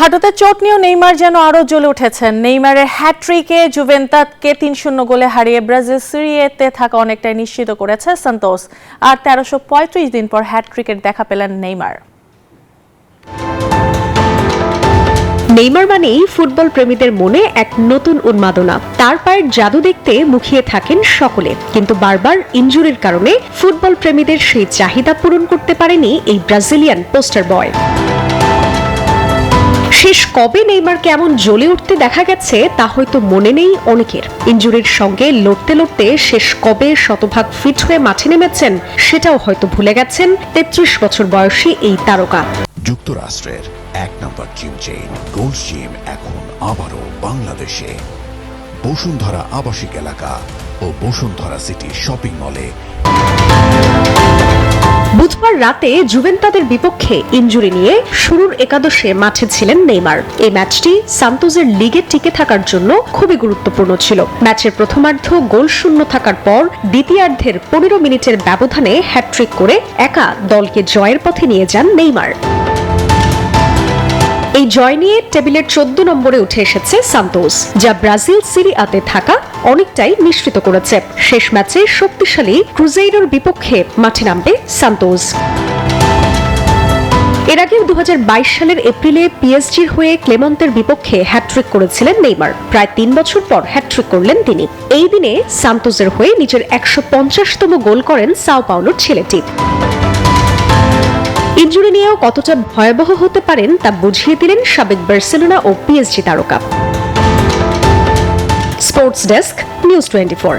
হাঁটুতে চোট নিয়েও নেইমার যেন আরও জ্বলে উঠেছেন। নেইমারের হ্যাট্রিকে জুভেন্তাসকে ৩-০ গোলে হারিয়ে ব্রাজিল সিরিয়েতে থাকা অনেকটাই নিশ্চিত করেছে সান্তোস। আর ১৩৩৫ দিন পর হ্যাট্রিকের দেখা পেলেন নেইমার। নেইমার মানেই ফুটবল প্রেমীদের মনে এক নতুন উন্মাদনা। তার পায়ের জাদু দেখতে মুখিয়ে থাকেন সকলে, কিন্তু বারবার ইনজুরির কারণে ফুটবল প্রেমীদের সেই চাহিদা পূরণ করতে পারেনি এই ব্রাজিলিয়ান পোস্টার বয়। শেষ কবে নেইমারকে এমন জ্বলে উঠতে দেখা গেছে তা হয়তো মনে নেই অনেকের। ইনজুরির সঙ্গে লড়তে লড়তে শেষ কবে শতভাগ ফিট হয়ে মাঠে নেমেছেন সেটাও হয়তো ভুলে গেছেন ৩৩ বছর বয়সী এই তারকা। যুক্তরাষ্ট্রের এক নম্বর জিম চেইন গোল্ড জিম এখন আবারও বাংলাদেশে বসুন্ধরা আবাসিক এলাকা ও বসুন্ধরা সিটি শপিং মলে। বুধবার রাতে জুভেন্তাসের বিপক্ষে ইনজুরি নিয়ে শুরুর একাদশে মাঠে ছিলেন নেইমার। এই ম্যাচটি সান্তোসের লিগে টিকে থাকার জন্য খুবই গুরুত্বপূর্ণ ছিল। ম্যাচের প্রথমার্ধ গোল শূন্য থাকার পর দ্বিতীয়ার্ধের ১৫ মিনিটের ব্যবধানে হ্যাট্রিক করে একা দলকে জয়ের পথে নিয়ে যান নেইমার। এই জয় নিয়ে টেবিলের ১৪ নম্বরে উঠে এসেছে সান্তোস, যা ব্রাজিল সিরিয়াতে থাকা অনেকটাই নিশ্চিত করেছে। শেষ ম্যাচে শক্তিশালী ক্রুজেইরোর বিপক্ষে মাঠে নামবে সান্তোস। এর আগে ২০২২ সালের এপ্রিলে পিএসজির হয়ে ক্লেমন্তের বিপক্ষে হ্যাট্রিক করেছিলেন নেইমার। প্রায় ৩ বছর পর হ্যাট্রিক করলেন তিনি। এই দিনে সান্তোসের হয়ে নিজের ১৫০তম গোল করেন সাও পাওলোর ছেলেটি। ইনজুরি নিয়েও কতটা ভয়াবহ হতে পারেন তা বুঝিয়ে দিলেন সাবেক বার্সেলোনা ও পিএসজি তারকা। Sports desk, news 24।